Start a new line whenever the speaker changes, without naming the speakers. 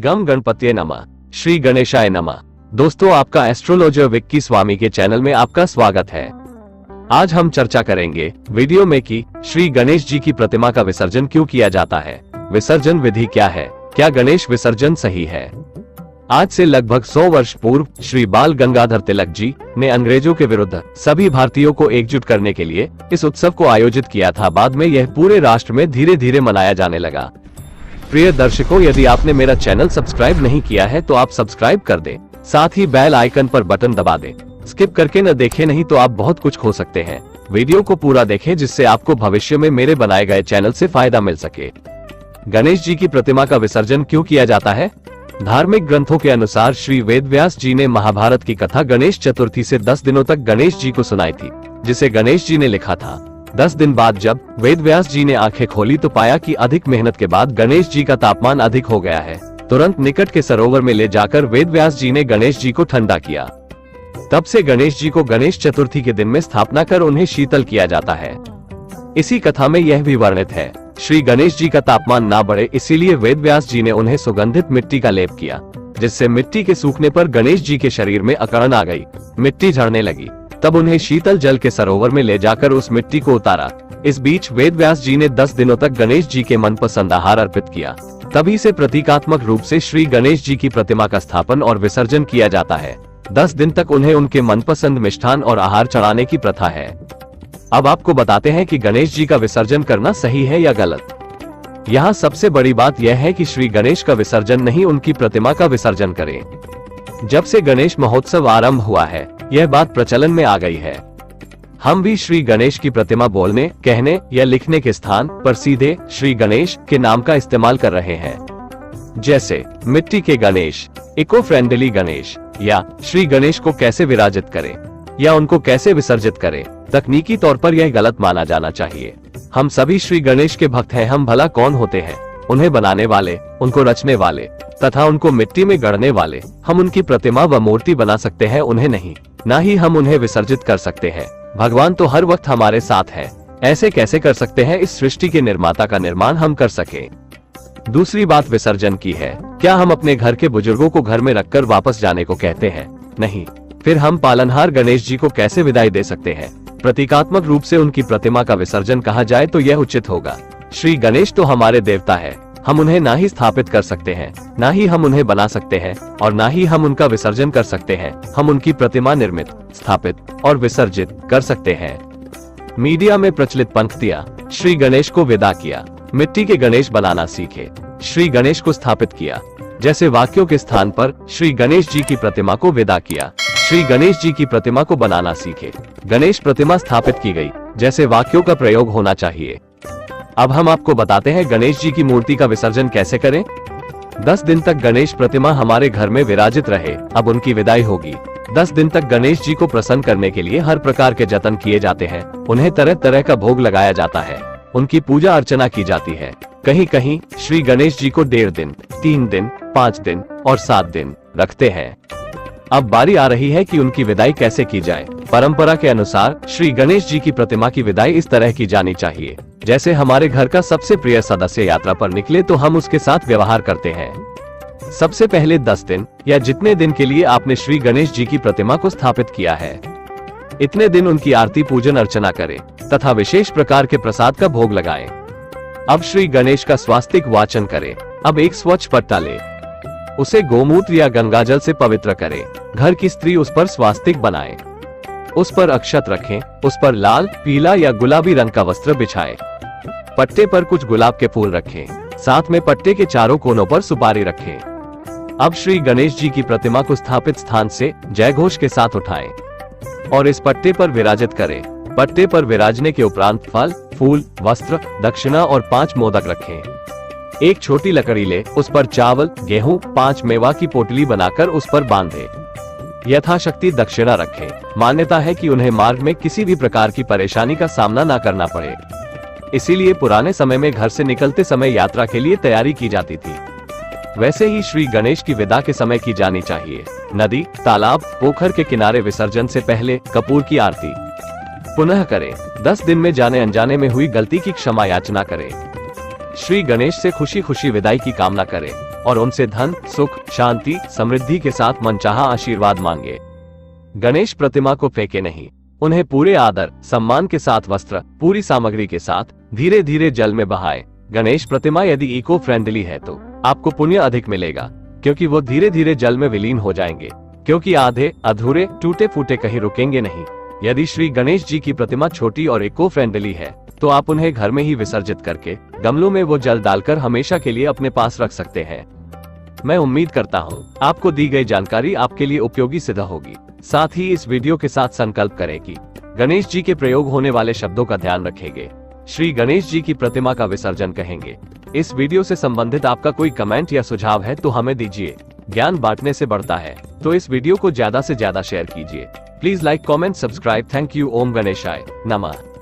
गम गणपतिये नमः, श्री गणेशाय नमः। दोस्तों, आपका एस्ट्रोलॉजर विक्की स्वामी के चैनल में आपका स्वागत है। आज हम चर्चा करेंगे वीडियो में कि श्री गणेश जी की प्रतिमा का विसर्जन क्यों किया जाता है, विसर्जन विधि क्या है, क्या गणेश विसर्जन सही है। आज से लगभग 100 वर्ष पूर्व श्री बाल गंगाधर तिलक जी ने अंग्रेजों के विरुद्ध सभी भारतीयों को एकजुट करने के लिए इस उत्सव को आयोजित किया था। बाद में यह पूरे राष्ट्र में धीरे धीरे मनाया जाने लगा। प्रिय दर्शकों, यदि आपने मेरा चैनल सब्सक्राइब नहीं किया है तो आप सब्सक्राइब कर दें, साथ ही बेल आइकन पर बटन दबा दें। स्किप करके न देखें, नहीं तो आप बहुत कुछ खो सकते हैं। वीडियो को पूरा देखें जिससे आपको भविष्य में मेरे बनाए गए चैनल से फायदा मिल सके। गणेश जी की प्रतिमा का विसर्जन क्यों किया जाता है? धार्मिक ग्रंथों के अनुसार श्री वेदव्यास जी ने महाभारत की कथा गणेश चतुर्थी से 10 दिनों तक गणेश जी को सुनाई थी, जिसे गणेश जी ने लिखा था। 10 दिन बाद जब वेदव्यास जी ने आंखें खोली तो पाया कि अधिक मेहनत के बाद गणेश जी का तापमान अधिक हो गया है। तुरंत निकट के सरोवर में ले जाकर वेदव्यास जी ने गणेश जी को ठंडा किया। तब से गणेश जी को गणेश चतुर्थी के दिन में स्थापना कर उन्हें शीतल किया जाता है। इसी कथा में यह भी वर्णित है, श्री गणेश जी का तापमान ना बढ़े, इसीलिए वेदव्यास जी ने उन्हें सुगंधित मिट्टी का लेप किया, जिससे मिट्टी के सूखने पर गणेश जी के शरीर में अकड़न आ गई, मिट्टी झड़ने लगी। तब उन्हें शीतल जल के सरोवर में ले जाकर उस मिट्टी को उतारा। इस बीच वेदव्यास जी ने 10 दिनों तक गणेश जी के मनपसंद आहार अर्पित किया। तभी से प्रतीकात्मक रूप से श्री गणेश जी की प्रतिमा का स्थापन और विसर्जन किया जाता है। 10 दिन तक उन्हें उनके मनपसंद मिष्ठान और आहार चढ़ाने की प्रथा है। अब आपको बताते हैं कि गणेश जी का विसर्जन करना सही है या गलत। यहाँ सबसे बड़ी बात यह है कि श्री गणेश का विसर्जन नहीं, उनकी प्रतिमा का विसर्जन करें। जब से गणेश महोत्सव आरंभ हुआ है, यह बात प्रचलन में आ गई है। हम भी श्री गणेश की प्रतिमा बोलने, कहने या लिखने के स्थान पर सीधे श्री गणेश के नाम का इस्तेमाल कर रहे हैं, जैसे मिट्टी के गणेश, इको फ्रेंडली गणेश, या श्री गणेश को कैसे विराजित करें या उनको कैसे विसर्जित करें। तकनीकी तौर पर यह गलत माना जाना चाहिए। हम सभी श्री गणेश के भक्त हैं। हम भला कौन होते हैं? उन्हें बनाने वाले, उनको रचने वाले तथा उनको मिट्टी में गढ़ने वाले। हम उनकी प्रतिमा व मूर्ति बना सकते हैं, उन्हें नहीं। ना ही हम उन्हें विसर्जित कर सकते हैं। भगवान तो हर वक्त हमारे साथ है। ऐसे कैसे कर सकते हैं? इस सृष्टि के निर्माता का निर्माण हम कर सके। दूसरी बात विसर्जन की है। क्या हम अपने घर के बुजुर्गों को घर में रखकर वापस जाने को कहते हैं? नहीं। फिर हम पालनहार गणेश जी को कैसे विदाई दे सकते हैं? प्रतीकात्मक रूप से उनकी प्रतिमा का विसर्जन कहा जाए तो यह उचित होगा। श्री गणेश तो हमारे देवता है। हम उन्हें ना ही स्थापित कर सकते हैं, ना ही हम उन्हें बना सकते हैं और ना ही हम उनका विसर्जन कर सकते हैं। हम उनकी प्रतिमा निर्मित, स्थापित और विसर्जित कर सकते हैं। मीडिया में प्रचलित पंक्तियां, श्री गणेश को विदा किया, मिट्टी के गणेश बनाना सीखे, श्री गणेश को स्थापित किया, जैसे वाक्यों के स्थान पर श्री गणेश जी की प्रतिमा को विदा किया, श्री गणेश जी की प्रतिमा को बनाना सीखे, गणेश प्रतिमा स्थापित की गई, जैसे वाक्यों का प्रयोग होना चाहिए। अब हम आपको बताते हैं गणेश जी की मूर्ति का विसर्जन कैसे करें। 10 दिन तक गणेश प्रतिमा हमारे घर में विराजित रहे। अब उनकी विदाई होगी। 10 दिन तक गणेश जी को प्रसन्न करने के लिए हर प्रकार के जतन किए जाते हैं। उन्हें तरह तरह का भोग लगाया जाता है। उनकी पूजा अर्चना की जाती है। कहीं कहीं श्री गणेश जी को 1.5 दिन, 3 दिन, 5 दिन और 7 दिन रखते हैं। अब बारी आ रही है कि उनकी विदाई कैसे की जाए। परंपरा के अनुसार श्री गणेश जी की प्रतिमा की विदाई इस तरह की जानी चाहिए, जैसे हमारे घर का सबसे प्रिय सदस्य यात्रा पर निकले तो हम उसके साथ व्यवहार करते हैं। सबसे पहले 10 दिन या जितने दिन के लिए आपने श्री गणेश जी की प्रतिमा को स्थापित किया है, इतने दिन उनकी आरती पूजन अर्चना करें तथा विशेष प्रकार के प्रसाद का भोग लगाएं। अब श्री गणेश का स्वास्तिक वाचन करें। अब एक स्वच्छ पट्टा ले, उसे गोमूत्र या गंगाजल से पवित्र करें। घर की स्त्री उस पर स्वास्तिक बनाए, उस पर अक्षत रखें, उस पर लाल, पीला या गुलाबी रंग का वस्त्र बिछाएं। पट्टे पर कुछ गुलाब के फूल रखें, साथ में पट्टे के चारों कोनों पर सुपारी रखें। अब श्री गणेश जी की प्रतिमा को स्थापित स्थान से जय घोष के साथ उठाएं और इस पट्टे पर विराजित करें। पट्टे पर विराजने के उपरांत फल, फूल, वस्त्र, दक्षिणा और 5 मोदक रखें। एक छोटी लकड़ी ले, उस पर चावल, गेहूं, 5 मेवा की पोटली बनाकर उस पर बांधे। यथाशक्ति दक्षिणा रखें। मान्यता है कि उन्हें मार्ग में किसी भी प्रकार की परेशानी का सामना न करना पड़े, इसीलिए पुराने समय में घर से निकलते समय यात्रा के लिए तैयारी की जाती थी। वैसे ही श्री गणेश की विदा के समय की जानी चाहिए। नदी, तालाब, पोखर के किनारे विसर्जन से पहले कपूर की आरती पुनः करें। 10 दिन में जाने अनजाने में हुई गलती की क्षमा याचना करें। श्री गणेश से खुशी खुशी विदाई की कामना करें। और उनसे धन, सुख, शांति, समृद्धि के साथ मनचाहा आशीर्वाद मांगे। गणेश प्रतिमा को फेंके नहीं, उन्हें पूरे आदर सम्मान के साथ वस्त्र, पूरी सामग्री के साथ धीरे धीरे जल में बहाएं। गणेश प्रतिमा यदि इको फ्रेंडली है तो आपको पुण्य अधिक मिलेगा, क्योंकि वो धीरे धीरे जल में विलीन हो जाएंगे, क्योंकि आधे अधूरे टूटे फूटे कहीं रुकेंगे नहीं। यदि श्री गणेश जी की प्रतिमा छोटी और इको फ्रेंडली है तो आप उन्हें घर में ही विसर्जित करके गमलों में वो जल डालकर हमेशा के लिए अपने पास रख सकते हैं। मैं उम्मीद करता हूँ आपको दी गई जानकारी आपके लिए उपयोगी सिद्ध होगी। साथ ही इस वीडियो के साथ संकल्प करें कि गणेश जी के प्रयोग होने वाले शब्दों का ध्यान रखेंगे, श्री गणेश जी की प्रतिमा का विसर्जन कहेंगे। इस वीडियो से संबंधित आपका कोई कमेंट या सुझाव है तो हमें दीजिए। ज्ञान बांटने से बढ़ता है, तो इस वीडियो को ज्यादा से ज्यादा शेयर कीजिए। Please like, comment, subscribe. Thank you. ओम गणेशाय नमः।